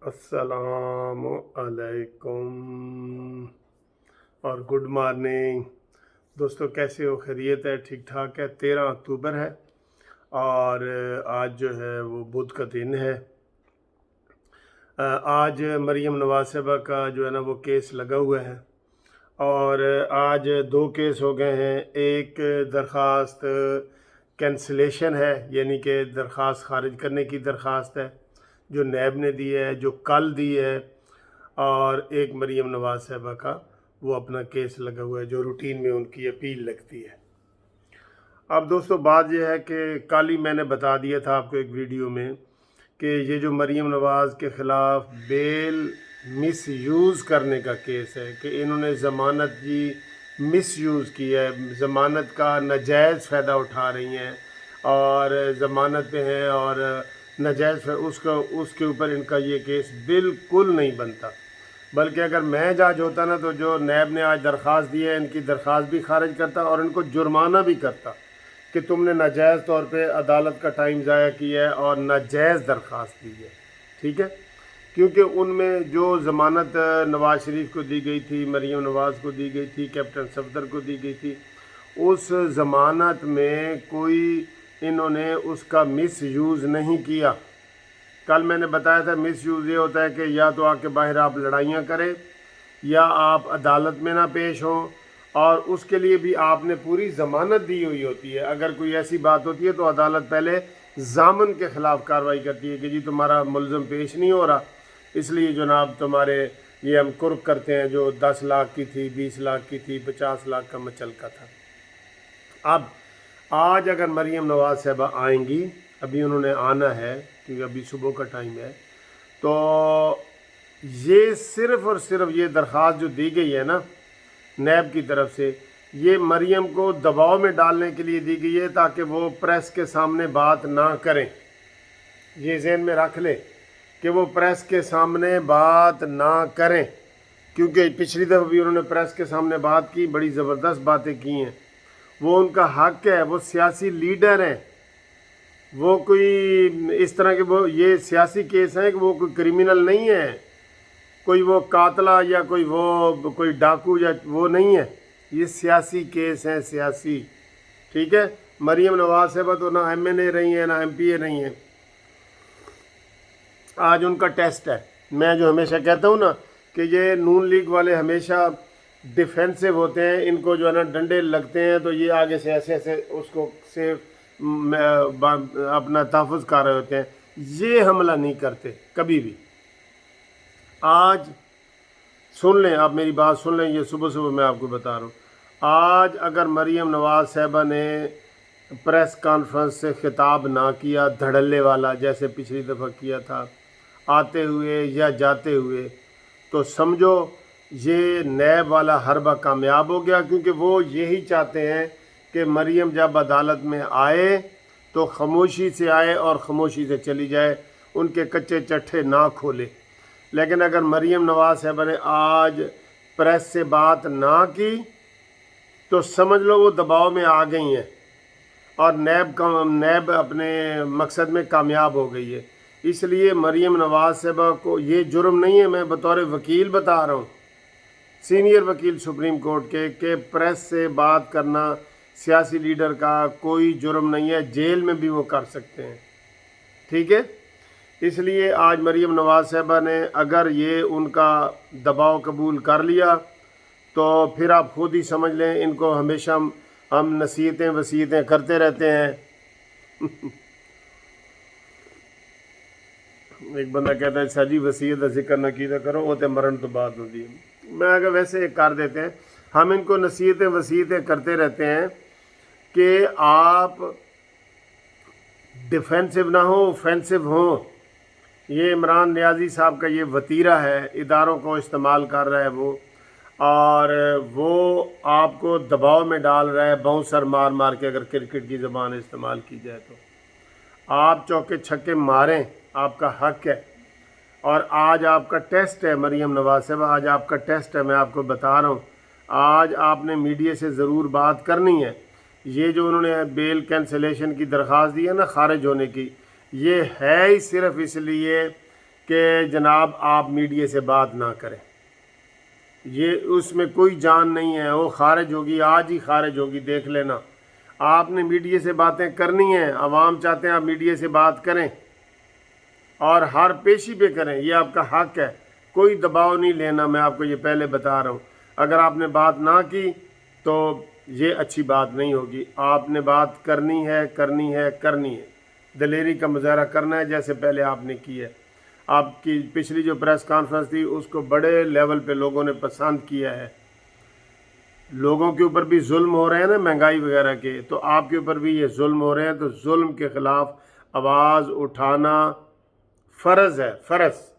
अस्सलाम अलैकुम और गुड मॉर्निंग दोस्तों। कैसे हो? खैरियत है? ठीक ठाक है। 13 अक्टूबर है और आज जो है वो बुध का दिन है। आज मरीम नवाज साहिबा का जो है ना वो केस लगा हुआ है और आज 2 केस हो गए हैं। एक दरख्वास्त कैंसलेशन है, यानी कि दरख्वास्त खारिज करने की दरख्वास्त है जो नैब ने दी है, जो कल दी है, और एक मरीम नवाज साहिबा का वो अपना केस लगा हुआ है जो रूटीन में उनकी अपील लगती है। अब दोस्तों बात यह है कि कल ही मैंने बता दिया था आपको एक वीडियो में कि ये जो मरीम नवाज़ के ख़िलाफ़ बेल मिस यूज़ करने का केस है कि इन्होंने ज़मानत की मिस यूज़ की है, ज़मानत का नाजायज़ फ़ायदा उठा रही हैं और ज़मानत पे हैं और नाजायज़ उसके ऊपर इनका ये केस बिल्कुल नहीं बनता। बल्कि अगर मैं जज होता ना तो जो नैब ने आज दरख्वास्त दी है इनकी दरख्वास्त भी खारिज करता और इनको जुर्माना भी करता कि तुमने नाजायज़ तौर पे अदालत का टाइम ज़ाया किया है और नाजायज़ दरख्वास्त दी है। ठीक है, क्योंकि उनमें जो ज़मानत नवाज़ शरीफ को दी गई थी, मरीम नवाज़ को दी गई थी, कैप्टन सफदर को दी गई थी, उस ज़मानत में कोई इन्होंने उसका मिस यूज़ नहीं किया। कल मैंने बताया था मिस यूज़ ये होता है कि या तो आके बाहर आप लड़ाइयाँ करें या आप अदालत में ना पेश हों, और उसके लिए भी आपने पूरी ज़मानत दी हुई होती है। अगर कोई ऐसी बात होती है तो अदालत पहले ज़ामन के ख़िलाफ़ कार्रवाई करती है कि जी तुम्हारा मुलज़म पेश नहीं हो रहा, इसलिए जनाब तुम्हारे ये हम कुर्क करते हैं। जो 10 लाख की थी, 20 लाख की थी, 50 लाख का मचलका था। अब आज अगर मरीम नवाज साहिबा आएंगी, अभी उन्होंने आना है क्योंकि अभी सुबह का टाइम है, तो ये सिर्फ़ और सिर्फ ये दरख्वास्त जो दी गई है ना नैब की तरफ से, ये मरीम को दबाव में डालने के लिए दी गई है ताकि वो प्रेस के सामने बात ना करें। ये ज़हन में रख लें कि वो प्रेस के सामने बात ना करें, क्योंकि पिछली दफ़ा भी उन्होंने प्रेस के सामने बात की, बड़ी ज़बरदस्त बातें की हैं। वो उनका हक है, वो सियासी लीडर हैं, वो कोई इस तरह के वो ये सियासी केस हैं कि वो कोई क्रिमिनल नहीं है, कोई वो कातला या कोई डाकू या वो नहीं है। ये सियासी केस हैं, सियासी। ठीक है, मरीम नवाज साहिबा तो ना MNA रही हैं ना MPA नहीं हैं। आज उनका टेस्ट है। मैं जो हमेशा कहता हूँ ना कि ये नून लीग वाले हमेशा डिफेंसिव होते हैं, इनको जो है ना डंडे लगते हैं तो ये आगे से ऐसे ऐसे उसको से अपना तहफ़्फ़ुज़ कर रहे होते हैं। ये हमला नहीं करते कभी भी। आज सुन लें, आप मेरी बात सुन लें, ये सुबह सुबह मैं आपको बता रहा हूँ। आज अगर मरीम नवाज साहिबा ने प्रेस कॉन्फ्रेंस से खिताब ना किया धड़ल्ले वाला जैसे पिछली दफ़ा किया था, आते हुए या जाते हुए, तो समझो ये नैब वाला हरबा कामयाब हो गया, क्योंकि वो यही चाहते हैं कि मरीम जब अदालत में आए तो खामोशी से आए और ख़ामोशी से चली जाए, उनके कच्चे चट्ठे ना खोले। लेकिन अगर मरीम नवाज साहिबा ने आज प्रेस से बात ना की तो समझ लो वो दबाव में आ गई हैं और नैब अपने मकसद में कामयाब हो गई है। इसलिए मरीम नवाज साहिबा को ये जुर्म नहीं है, मैं बतौर वकील बता रहा हूँ, सीनियर वकील सुप्रीम कोर्ट के, कि प्रेस से बात करना सियासी लीडर का कोई जुर्म नहीं है, जेल में भी वो कर सकते हैं। ठीक है, इसलिए आज मरीम नवाज साहिबा ने अगर ये उनका दबाव कबूल कर लिया तो फिर आप खुद ही समझ लें, इनको हमेशा हम नसीहतें वसीयतें करते रहते हैं। एक बंदा कहता है साजी वसीयत का जिक्र न कीता करो, वो तो मरण तो बात होती है। मैं अगर वैसे कर देते हैं, हम इनको नसीहतें वसीयतें करते रहते हैं कि आप डिफेंसिव ना हो, ऑफेंसिव हो। ये इमरान नियाज़ी साहब का ये वतीरा है, इदारों को इस्तेमाल कर रहा है वो, और वो आपको दबाव में डाल रहा है बाउंसर मार मार के। अगर क्रिकेट की ज़बान इस्तेमाल की जाए तो आप चौके छक्के मारें, आपका हक है। और आज आपका टेस्ट है मरीम नवाज साहब, आज आपका टेस्ट है, मैं आपको बता रहा हूँ। आज आपने मीडिया से ज़रूर बात करनी है। ये जो उन्होंने बेल कैंसलेशन की दरख्वास्त दी है ना, खारिज होने की, ये है ही सिर्फ इसलिए کہ جناب آپ میڈیا سے بات نہ کریں، یہ اس میں کوئی جان نہیں ہے، وہ خارج ہوگی، آج ہی خارج ہوگی، دیکھ لینا۔ آپ نے میڈیا سے باتیں کرنی ہیں، عوام چاہتے ہیں آپ میڈیا سے بات کریں اور ہر پیشی پہ کریں، یہ آپ کا حق ہے، کوئی دباؤ نہیں لینا، میں آپ کو یہ پہلے بتا رہا ہوں۔ اگر آپ نے بات نہ کی تو یہ اچھی بات نہیں ہوگی، آپ نے بات کرنی ہے کرنی ہے کرنی ہے، دلیری کا مظاہرہ کرنا ہے جیسے پہلے آپ نے کی ہے۔ آپ کی پچھلی جو پریس کانفرنس تھی اس کو بڑے لیول پہ لوگوں نے پسند کیا ہے، لوگوں کے اوپر بھی ظلم ہو رہے ہیں نا مہنگائی وغیرہ کے، تو آپ کے اوپر بھی یہ ظلم ہو رہے ہیں، تو ظلم کے خلاف آواز اٹھانا فرض ہے، فرض۔